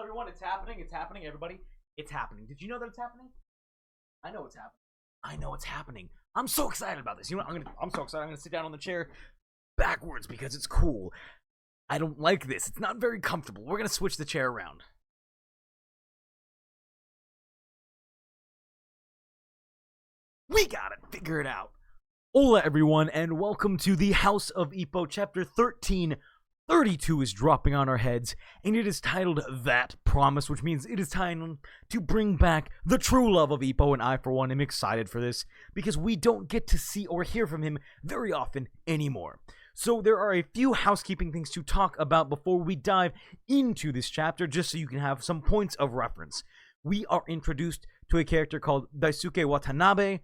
everyone. It's happening. It's happening, everybody. It's happening. Did you know that it's happening? I know it's happening. I know it's happening. I'm so excited about this. You know what? I'm so excited. I'm gonna sit down on the chair backwards because it's cool. I don't like this. It's not very comfortable. We're gonna switch the chair around. We got it. Figure it out. Hola, everyone, and welcome to the House of Ippo Chapter 1332 is dropping on our heads, and it is titled That Promise, which means it is time to bring back the true love of Ippo, and I, for one, am excited for this, because we don't get to see or hear from him very often anymore. So there are a few housekeeping things to talk about before we dive into this chapter, just so you can have some points of reference. We are introduced to a character called Daisuke Watanabe.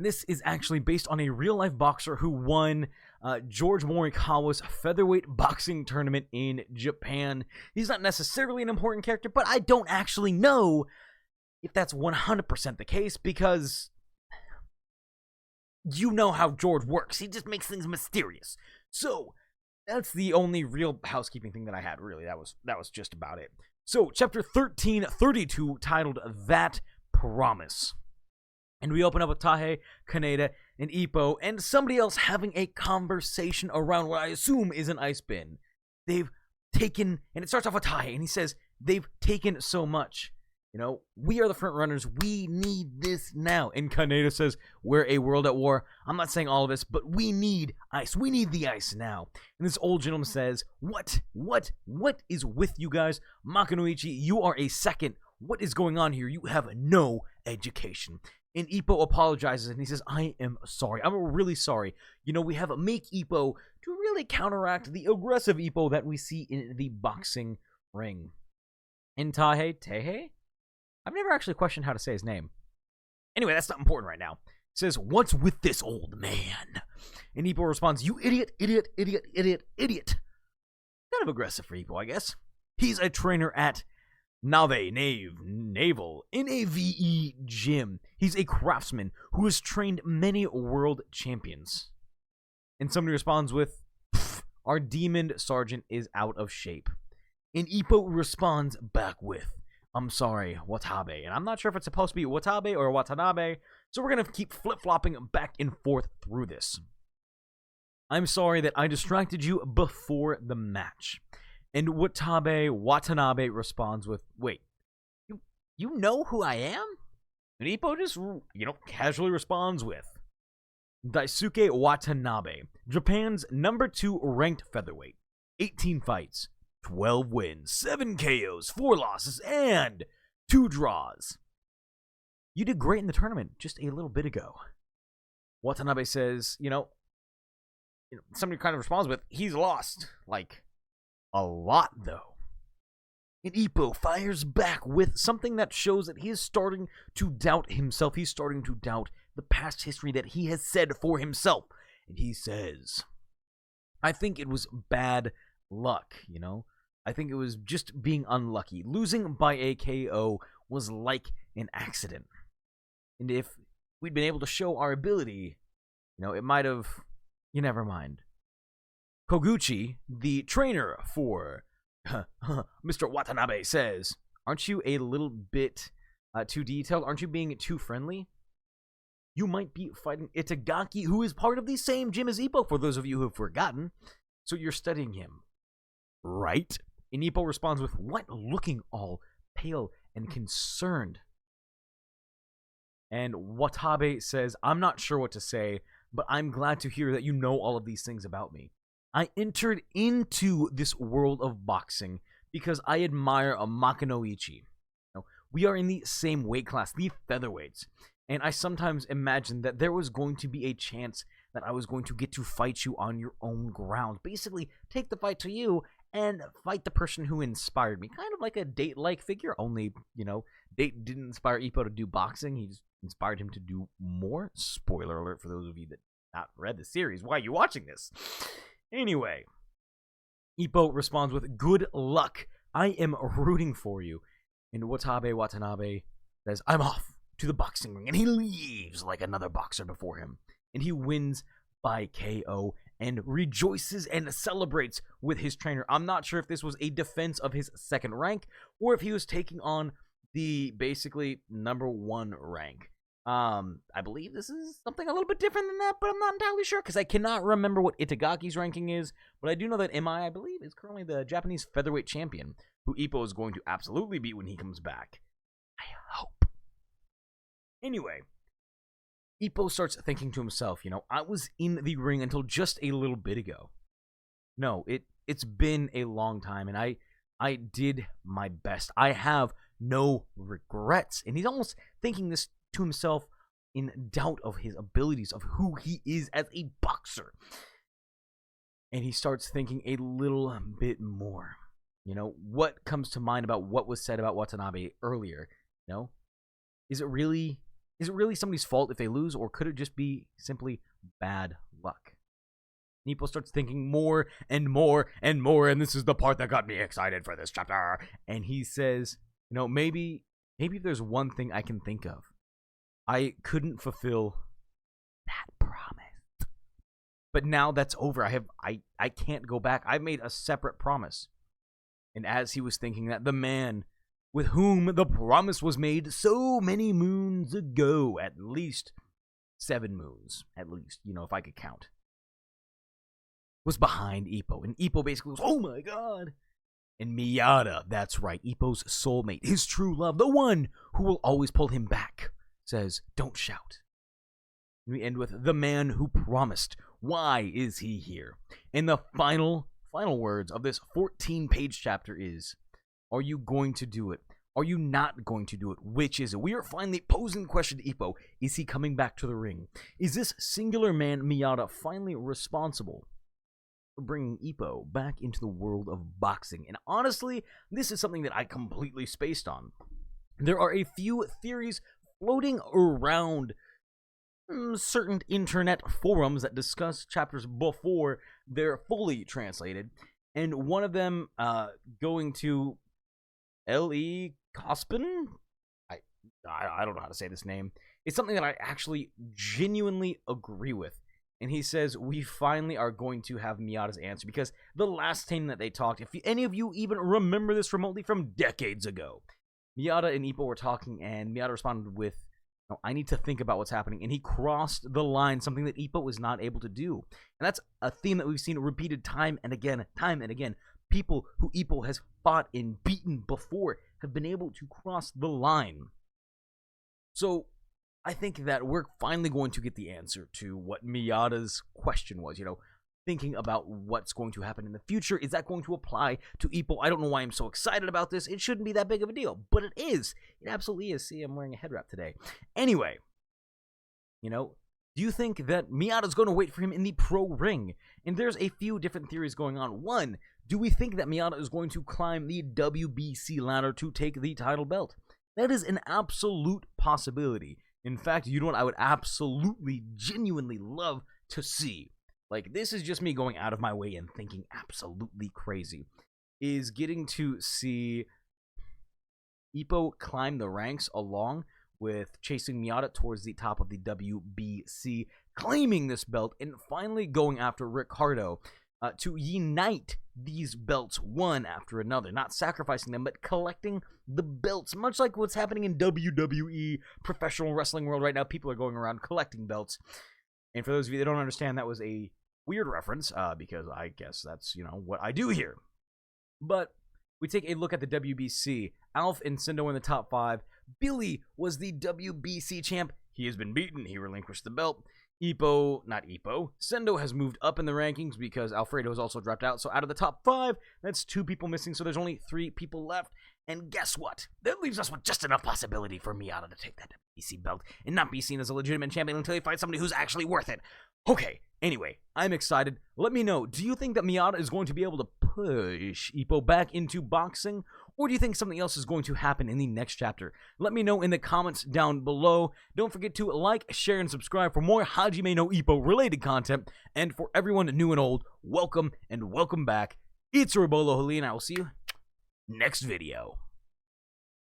This is actually based on a real-life boxer who won George Morikawa's featherweight boxing tournament in Japan. He's not necessarily an important character, but I don't actually know if that's 100% the case, because you know how George works. He just makes things mysterious. So that's the only real housekeeping thing that I had, really. That was just about it. So, chapter 1332, titled That Promise. And we open up with Tahe, Kaneda, and Ippo, and somebody else having a conversation around what I assume is an ice bin. They've taken, and it starts off with Tahe, and he says, they've taken so much. You know, we are the front runners. We need this now. And Kaneda says, we're a world at war. I'm not saying all of this, but we need ice. We need the ice now. And this old gentleman says, what is with you guys? Makanoichi, you are a second. What is going on here? You have no education. And Ippo apologizes, and he says, I am sorry. I'm really sorry. You know, we have Make Ippo to really counteract the aggressive Ippo that we see in the boxing ring. And Tehe? I've never actually questioned how to say his name. Anyway, that's not important right now. He says, what's with this old man? And Ippo responds, you idiot, idiot, idiot, idiot, idiot. Kind of aggressive for Ippo, I guess. He's a trainer at Naval, N-A-V-E gym. He's a craftsman who has trained many world champions. And somebody responds with, our demon sergeant is out of shape. And Ippo responds back with, I'm sorry, Watabe. And I'm not sure if it's supposed to be Watabe or Watanabe, so we're going to keep flip-flopping back and forth through this. I'm sorry that I distracted you before the match. And Watanabe responds with, wait, you know who I am? And Ippo just, casually responds with, Daisuke Watanabe, Japan's #2 ranked featherweight. 18 fights, 12 wins, 7 KOs, 4 losses, and 2 draws. You did great in the tournament just a little bit ago. Watanabe says, somebody kind of responds with, he's lost, a lot, though. And Ippo fires back with something that shows that he is starting to doubt himself. He's starting to doubt the past history that he has said for himself. And he says, I think it was bad luck, I think it was just being unlucky. Losing by a KO was like an accident. And if we'd been able to show our ability, it might have... never mind. Koguchi, the trainer for Mr. Watanabe, says, aren't you a little bit too detailed? Aren't you being too friendly? You might be fighting Itagaki, who is part of the same gym as Ippo, for those of you who have forgotten. So you're studying him, right? And Ippo responds with, what? Looking all pale and concerned. And Watabe says, I'm not sure what to say, but I'm glad to hear that you know all of these things about me. I entered into this world of boxing because I admire a Makanoichi. We are in the same weight class, the featherweights, and I sometimes imagined that there was going to be a chance that I was going to get to fight you on your own ground. Basically, take the fight to you and fight the person who inspired me. Kind of like a Date-like figure, only, Date didn't inspire Ippo to do boxing. He just inspired him to do more. Spoiler alert for those of you that not read the series. Why are you watching this? Anyway, Ippo responds with, good luck. I am rooting for you. And Watanabe says, I'm off to the boxing ring. And he leaves like another boxer before him. And he wins by KO and rejoices and celebrates with his trainer. I'm not sure if this was a defense of his second rank or if he was taking on the basically #1 rank. I believe this is something a little bit different than that, but I'm not entirely sure because I cannot remember what Itagaki's ranking is. But I do know that MI, I believe, is currently the Japanese featherweight champion, who Ippo is going to absolutely beat when he comes back. I hope. Anyway, Ippo starts thinking to himself, I was in the ring until just a little bit ago. No, it's been a long time, and I did my best. I have no regrets. And he's almost thinking this to himself in doubt of his abilities, of who he is as a boxer. And he starts thinking a little bit more. What comes to mind about what was said about Watanabe earlier? Is it really somebody's fault if they lose, or could it just be simply bad luck? Ippo starts thinking more and more and more, and this is the part that got me excited for this chapter. And he says, maybe if there's one thing I can think of, I couldn't fulfill that promise. But now that's over. I can't go back. I made a separate promise. And as he was thinking that, the man with whom the promise was made so many moons ago, at least 7 moons, at least, if I could count, was behind Ippo. And Ippo basically goes, oh my god. And Miyata, that's right, Ippo's soulmate, his true love, the one who will always pull him back, says, don't shout. And we end with the man who promised. Why is he here? And the final words of this 14-page chapter is, are you going to do it? Are you not going to do it? Which is it? We are finally posing the question to Ippo. Is he coming back to the ring? Is this singular man, Miyata, finally responsible for bringing Ippo back into the world of boxing? And honestly, this is something that I completely spaced on. There are a few theories floating around certain internet forums that discuss chapters before they're fully translated. And one of them going to L.E. Kospin? I don't know how to say this name. It's something that I actually genuinely agree with. And he says, we finally are going to have Miyata's answer. Because the last time that they talked, if any of you even remember this remotely from decades ago, Miyata and Ippo were talking, and Miyata responded with, I need to think about what's happening. And he crossed the line, something that Ippo was not able to do. And that's a theme that we've seen repeated time and again. People who Ippo has fought and beaten before have been able to cross the line. So I think that we're finally going to get the answer to what Miyata's question was, thinking about what's going to happen in the future. Is that going to apply to Ippo? I don't know why I'm so excited about this. It shouldn't be that big of a deal, but it is. It absolutely is. See, I'm wearing a head wrap today. Anyway, do you think that Miyata's going to wait for him in the pro ring? And there's a few different theories going on. One, do we think that Miyata is going to climb the WBC ladder to take the title belt? That is an absolute possibility. In fact, you know what I would absolutely, genuinely love to see? Like, this is just me going out of my way and thinking absolutely crazy. Is getting to see Ippo climb the ranks along with chasing Miyata towards the top of the WBC, claiming this belt, and finally going after Ricardo to unite these belts one after another, not sacrificing them, but collecting the belts, much like what's happening in WWE, professional wrestling world right now. People are going around collecting belts. And for those of you that don't understand, that was a weird reference, because I guess that's, what I do here. But we take a look at the WBC. Alf and Sendo in the top 5. Billy was the WBC champ. He has been beaten. He relinquished the belt. Sendo has moved up in the rankings because Alfredo has also dropped out. So out of the top 5, that's 2 people missing. So there's only 3 people left. And guess what? That leaves us with just enough possibility for Miyata to take that WBC belt and not be seen as a legitimate champion until he fights somebody who's actually worth it. Okay, anyway, I'm excited. Let me know, do you think that Miyata is going to be able to push Ippo back into boxing? Or do you think something else is going to happen in the next chapter? Let me know in the comments down below. Don't forget to like, share, and subscribe for more Hajime no Ippo related content. And for everyone new and old, welcome and welcome back. It's Robolo Huli, and I will see you next video.